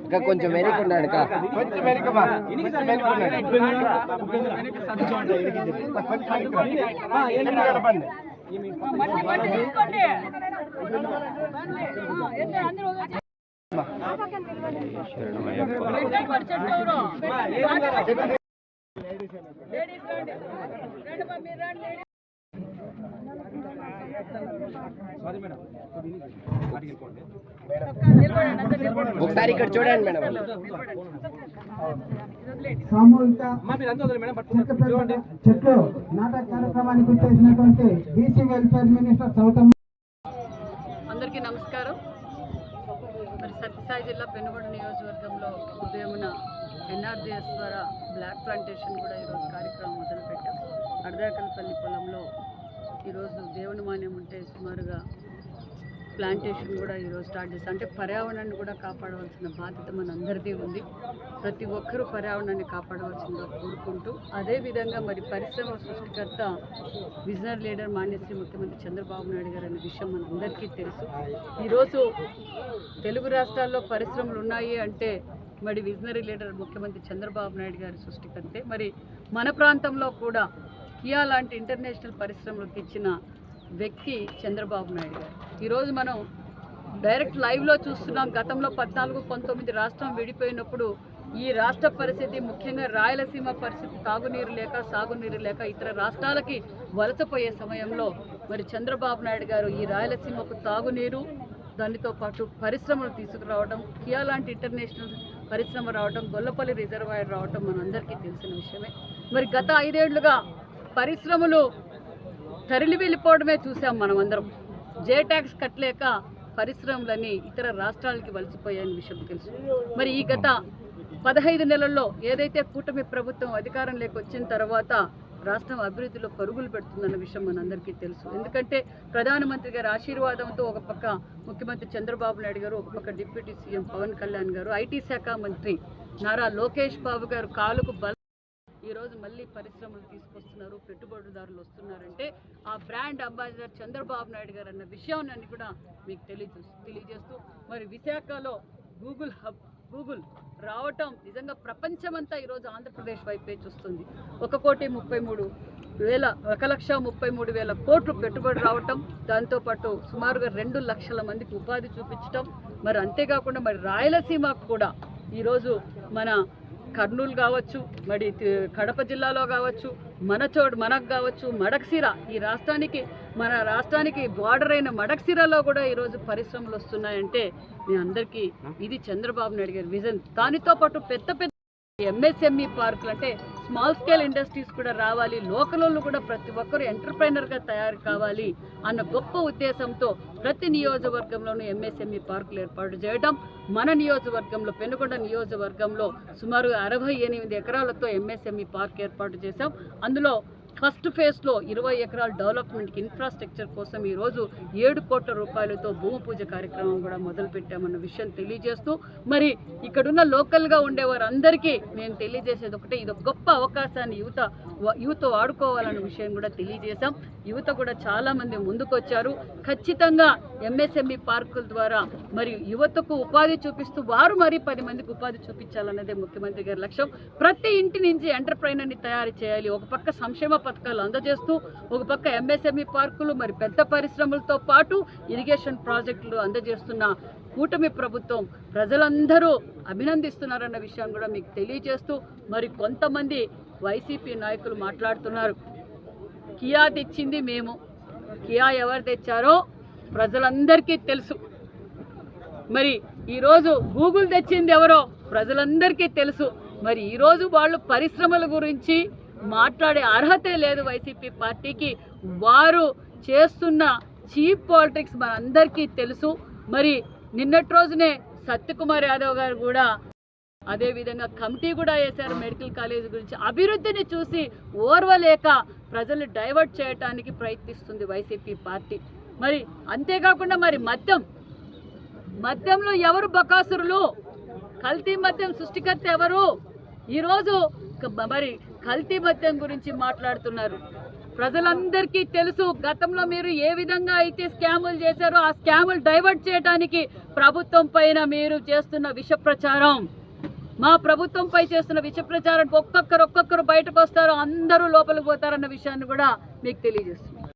ఇంకా కొంచెం వెనుకున్నాడు కొంచెం వెనుకమా ఒకసారి ఇక్కడ చూడండి మేడం. సామూహిక చెట్లు నాటక కార్యక్రమానికి వచ్చేసినటువంటి బీసీ వెల్ఫేర్ మినిస్టర్ సౌతమ్మ. అందరికీ నమస్కారం. మరి సత్యసాయి జిల్లా పెనుగొండ నియోజకవర్గంలో ఉదయమున ఎన్ఆర్జీఎస్ ద్వారా బ్లాక్ ప్లాంటేషన్ కూడా ఈరోజు కార్యక్రమం మొదలుపెట్టాం. అర్ధాకల్పల్లి పొలంలో ఈరోజు దేవుని మాన్యం ఉంటే సుమారుగా ప్లాంటేషన్ కూడా ఈరోజు స్టార్ట్ చేస్తాం. అంటే పర్యావరణాన్ని కూడా కాపాడవలసిన బాధ్యత మనందరిది ఉంది. ప్రతి ఒక్కరూ పర్యావరణాన్ని కాపాడవలసిందిగా కోరుకుంటూ, అదేవిధంగా మరి పరిశ్రమ సృష్టికర్త విజనరీ లీడర్ మాన్యశ్రీ ముఖ్యమంత్రి చంద్రబాబు నాయుడు గారు అనే విషయం మనందరికీ తెలుసు. ఈరోజు తెలుగు రాష్ట్రాల్లో పరిశ్రమలు ఉన్నాయి అంటే మరి విజనరీ లీడర్ ముఖ్యమంత్రి చంద్రబాబు నాయుడు గారి సృష్టికర్తే. మరి మన ప్రాంతంలో కూడా కియా లాంటి ఇంటర్నేషనల్ పరిశ్రమలు తెచ్చిన వ్యక్తి చంద్రబాబు నాయుడు గారు. ఈరోజు మనం డైరెక్ట్ లైవ్లో చూస్తున్నాం. గతంలో 14-19 రాష్ట్రం విడిపోయినప్పుడు ఈ రాష్ట్ర పరిస్థితి, ముఖ్యంగా రాయలసీమ పరిస్థితి, తాగునీరు లేక సాగునీరు లేక ఇతర రాష్ట్రాలకి వలసపోయే సమయంలో మరి చంద్రబాబు నాయుడు గారు ఈ రాయలసీమకు తాగునీరు, దానితో పాటు పరిశ్రమలు తీసుకురావడం, కియా లాంటి ఇంటర్నేషనల్ పరిశ్రమ రావడం, గొల్లపల్లి రిజర్వాయర్ రావడం మనందరికీ తెలిసిన విషయమే. మరి గత 5 ఏళ్లుగా పరిశ్రమలు తరలి వెళ్ళిపోవడమే చూసాం మనం అందరం. జే ట్యాక్స్ కట్టలేక పరిశ్రమలని ఇతర రాష్ట్రాలకి వలసిపోయాయని విషయం తెలుసు. మరి ఈ గత 15 నెలల్లో ఏదైతే కూటమి ప్రభుత్వం అధికారంలోకి వచ్చిన తర్వాత రాష్ట్రం అభివృద్ధిలో పరుగులు పెడుతుందన్న విషయం మనందరికీ తెలుసు. ఎందుకంటే ప్రధానమంత్రి గారి ఆశీర్వాదంతో ఒక పక్క ముఖ్యమంత్రి చంద్రబాబు నాయుడు గారు, ఒక పక్క డిప్యూటీ సీఎం పవన్ కళ్యాణ్ గారు, ఐటీ శాఖ మంత్రి నారా లోకేష్ బాబు గారు కాలుకు బలం ఈరోజు మళ్ళీ పరిశ్రమలు తీసుకొస్తున్నారు, పెట్టుబడిదారులు వస్తున్నారంటే ఆ బ్రాండ్ అంబాసిడర్ చంద్రబాబు నాయుడు గారు అన్న విషయాన్ని కూడా మీకు తెలియజేస్తూ మరి విశాఖలో గూగుల్ రావటం నిజంగా ప్రపంచమంతా ఈరోజు ఆంధ్రప్రదేశ్ వైపే చూస్తుంది. 1,33,000 కోట్లు పెట్టుబడి రావటం, దాంతోపాటు సుమారుగా 2 లక్షల మందికి ఉపాధి చూపించటం. మరి అంతేకాకుండా మరి రాయలసీమకు కూడా ఈరోజు మన కర్నూలు కావచ్చు, మరి కడప జిల్లాలో కావచ్చు, మనకు కావచ్చు, మడక్సిర, ఈ మన రాష్ట్రానికి బార్డర్ అయిన మడక్సిరలో కూడా ఈరోజు పరిశ్రమలు వస్తున్నాయంటే మీ అందరికీ ఇది చంద్రబాబు నాయుడు గారి విజన్. దానితో పాటు పెద్ద ఎంఎస్ఎంఈ పార్కులు అంటే స్మాల్ స్కేల్ ఇండస్ట్రీస్ కూడా రావాలి, లోకల్ కూడా ప్రతి ఒక్కరు ఎంటర్ప్రైనర్గా తయారు కావాలి అన్న గొప్ప ఉద్దేశంతో ప్రతి నియోజకవర్గంలోనూ ఎంఎస్ఎంఈ పార్కులు ఏర్పాటు చేయడం. మన నియోజకవర్గంలో పెనుగొండ నియోజకవర్గంలో సుమారు 68 ఎకరాలతో ఎంఎస్ఎంఈ పార్క్ ఏర్పాటు చేశాం. అందులో ఫస్ట్ ఫేజ్లో 20 ఎకరాల డెవలప్మెంట్కి ఇన్ఫ్రాస్ట్రక్చర్ కోసం ఈరోజు 7 కోట్ల రూపాయలతో భూమి పూజ కార్యక్రమం కూడా మొదలుపెట్టామన్న విషయం తెలియజేస్తూ, మరి ఇక్కడున్న లోకల్గా ఉండేవారందరికీ నేను తెలియజేసేది ఒకటే, ఇది ఒక గొప్ప అవకాశాన్ని యువత వాడుకోవాలన్న విషయం కూడా తెలియజేశాం. యువత కూడా చాలామంది ముందుకొచ్చారు. ఖచ్చితంగా ఎంఎస్ఎంఈ పార్కుల ద్వారా మరియు యువతకు ఉపాధి చూపిస్తూ వారు మరి 10 మందికి ఉపాధి చూపించాలన్నదే ముఖ్యమంత్రి గారి లక్ష్యం. ప్రతి ఇంటి నుంచి ఎంటర్ప్రైనర్ని తయారు చేయాలి. ఒక పక్క సంక్షేమ పథకాలు అందజేస్తూ, ఒక పక్క ఎంఎస్ఎంఈ పార్కులు, మరి పెద్ద పరిశ్రమలతో పాటు ఇరిగేషన్ ప్రాజెక్టులు అందజేస్తున్న కూటమి ప్రభుత్వం ప్రజలందరూ అభినందిస్తున్నారన్న విషయం కూడా మీకు తెలియజేస్తూ, మరి కొంతమంది వైసీపీ నాయకులు మాట్లాడుతున్నారు, కియా తెచ్చింది మేము, కియా ఎవరు తెచ్చారో ప్రజలందరికీ తెలుసు. మరి ఈరోజు గూగుల్ తెచ్చింది ఎవరో ప్రజలందరికీ తెలుసు. మరి ఈరోజు వాళ్ళు పరిశ్రమల గురించి మాట్లాడే అర్హతే లేదు వైసీపీ పార్టీకి. వారు చేస్తున్న చీప్ పాలిటిక్స్ మనందరికీ తెలుసు. మరి నిన్నటి రోజునే సత్యకుమార్ యాదవ్ గారు కూడా అదేవిధంగా కమిటీ కూడా వేశారు మెడికల్ కాలేజ్ గురించి. అభివృద్ధిని చూసి ఓర్వలేక ప్రజలు డైవర్ట్ చేయడానికి ప్రయత్నిస్తుంది వైసీపీ పార్టీ. మరి అంతేకాకుండా మరి మద్యంలో ఎవరు బకాసురులు? కల్తీ మద్యం సృష్టికర్త ఎవరు? ఈరోజు మరి కల్తీ మద్యం గురించి మాట్లాడుతున్నారు. ప్రజలందరికీ తెలుసు గతంలో మీరు ఏ విధంగా అయితే స్కాములు చేశారో ఆ స్కాములు డైవర్ట్ చేయడానికి ప్రభుత్వం పైన మీరు చేస్తున్న విష ప్రచారం, మా ప్రభుత్వంపై చేస్తున్న విష ప్రచారానికి ఒక్కొక్కరు బయటకు వస్తారో అందరూ లోపలికి పోతారన్న విషయాన్ని కూడా మీకు తెలియజేస్తుంది.